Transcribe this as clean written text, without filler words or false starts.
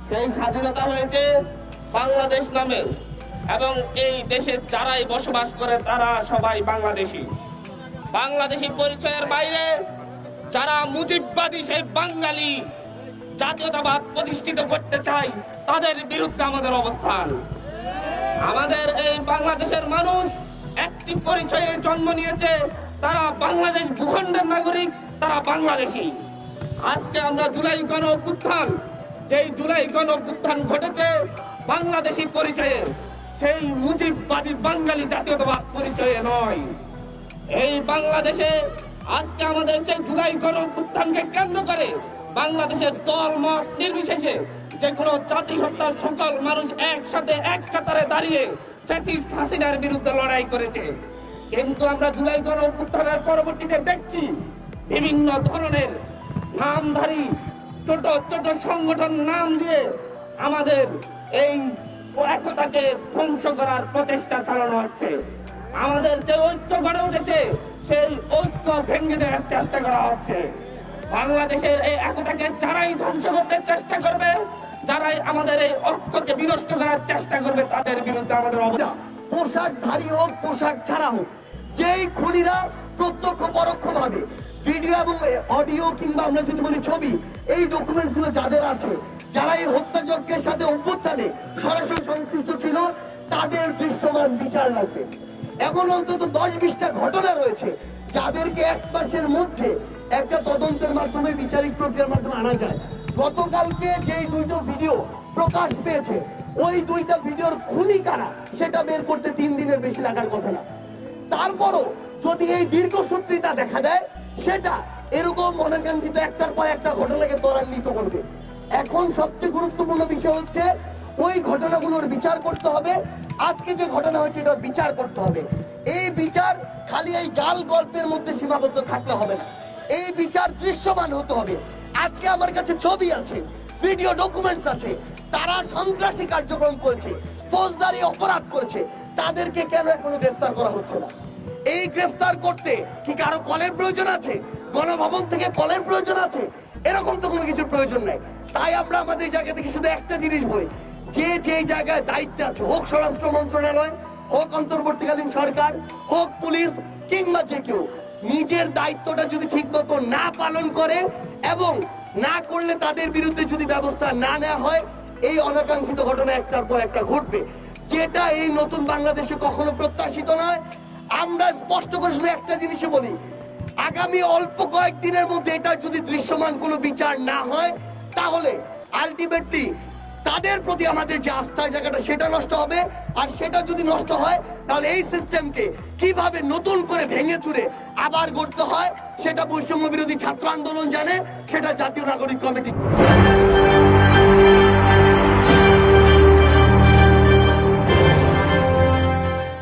সেই স্বাধীনতা হয়েছে বাংলাদেশ নামে, এবং এই দেশে যারাই বসবাস করে তারা সবাই বাংলাদেশী। বাংলাদেশী পরিচয়ের বাইরে যারা মুজিববাদী সেই বাঙালি জাতীয়তাবাদ প্রতিষ্ঠিত করতে চায় তাদের বিরুদ্ধে আমাদের অবস্থান। আমাদের এই বাংলাদেশের মানুষ একটি পরিচয়ে জন্ম নিয়েছে, তারা বাংলাদেশ ভূখণ্ডের নাগরিক, তারা বাংলাদেশী। আজকে আমরা জুলাই গণ অভ্যুত্থান, যেই জুলাই গণ অভ্যুত্থান ঘটেছে বাংলাদেশী পরিচয়ে, সেই মুজিববাদী বাঙালি জাতীয়তাবাদ পরিচয়ে নয়। এই বাংলাদেশে আজকে আমাদের সেই জুলাই গণ অভ্যুত্থানকে কেন্দ্র করে বাংলাদেশের দল মত নির্বিশেষে যে কোনো জাতিসত্তার সকল মানুষ একসাথে এক কাতারে দাঁড়িয়ে ফ্যাসিস্ট হাসিনার বিরুদ্ধে লড়াই করেছে। কিন্তু আমরা জুলাই গণ অভ্যুত্থানের পরবর্তীতে দেখছি বিভিন্ন ধরনের নামধারী ছোট ছোট সংগঠন নাম দিয়ে আমাদের এই একতাকে ধ্বংস করার প্রচেষ্টা চালানো হচ্ছে। আমাদের যে ঐক্য গড়ে উঠেছে সেই ঐক্য ভেঙে দেওয়ার চেষ্টা করা হচ্ছে। বাংলাদেশের এই একতাকে যারাই ধ্বংস করতে চেষ্টা করবে, যারাই আমাদের এই ঐক্যকে বিনষ্ট করার চেষ্টা করবে, তাদের বিরুদ্ধে আমাদের অবস্থান। পোশাকধারী হোক পোশাক ছাড়া হোক, যেই খুনিরা প্রত্যক্ষ পরোক্ষ ভাবে ভিডিও এবং অডিও কিংবা আমরা যদি বলি ছবি, এই ডকুমেন্ট গুলো যাদের আছে, যারা এই হত্যাযজ্ঞের সাথে অভ্যুত্থানে সরাসরি সংশ্লিষ্ট ছিল, তাদের দৃশ্যমান বিচার লাগবে। এমন অন্তত 10-20টা ঘটনা রয়েছে যাদেরকে 1 মাসের মধ্যে একটা তদন্তের মাধ্যমে বিচারিক প্রক্রিয়ার মাধ্যমে আনা যায়। গতকালকে যেই 2টো ভিডিও প্রকাশ পেয়েছে, ওই 2টা ভিডিওর খুনি কারা সেটা বের করতে 3 দিনের বেশি লাগার কথা না। তারপরও যদি এই দীর্ঘসূত্রিতা দেখা দেয়, সেটা এরকম অনাকাঙ্ক্ষিত একটার পর একটা ঘটনাকে ত্বরান্বিত করবে। এখন সবচেয়ে গুরুত্বপূর্ণ বিষয় হচ্ছে ওই ঘটনাগুলোর বিচার করতে হবে। আজকে যে ঘটনা হয়েছে এটার বিচার করতে হবে। এই বিচার খালি এই গাল গল্পের মধ্যে সীমাবদ্ধ থাকলে হবে না, এই বিচার দৃশ্যমান হতে হবে। আজকে আমার কাছে ছবি আছে, ভিডিও ডকুমেন্টস আছে, তারা সন্ত্রাসী কার্যক্রম করেছে, ফৌজদারি অপরাধ করেছে, তাদেরকে কেন এখনো গ্রেফতার করা হচ্ছে না? এই গ্রেফতার করতে কি কারো কলের প্রয়োজন আছে? গণভবন থেকে কলের প্রয়োজন আছে? এরকম তো কোনো কিছুর প্রয়োজন নাই। তাই আমরা আমাদের জায়গা থেকে শুধু একটা জিনিস বলি, যে যে জায়গায় দায়িত্বে আছে, হোক স্বরাষ্ট্র মন্ত্রণালয়, হোক অন্তর্বর্তীকালীন সরকার, হোক পুলিশ কিংবা যে কেউ, নিজের দায়িত্বটা যদি ঠিক মতো না পালন করে এবং না করলে তাদের বিরুদ্ধে যদি ব্যবস্থা না নেওয়া হয়, এই অনাকাঙ্ক্ষিত ঘটনা একটার পর একটা ঘটবে, যেটা এই নতুন বাংলাদেশে কখনো প্রত্যাশিত নয়। আমরা স্পষ্ট করে শুধু একটা জিনিসই বলি, আগামী অল্প কয়েকদিনের মধ্যে এটা যদি দৃশ্যমান কোনো বিচার না হয়, তাহলে আলটিমেটলি তাদের প্রতি আমাদের যে আস্থার জায়গাটা সেটা নষ্ট হবে। আর সেটা যদি নষ্ট হয়, তাহলে এই সিস্টেমকে কিভাবে নতুন করে ভেঙে চুরে আবার গড়তে হয়, সেটা বৈষম্য বিরোধী ছাত্র আন্দোলন জানে, সেটা জাতীয় নাগরিক কমিটি।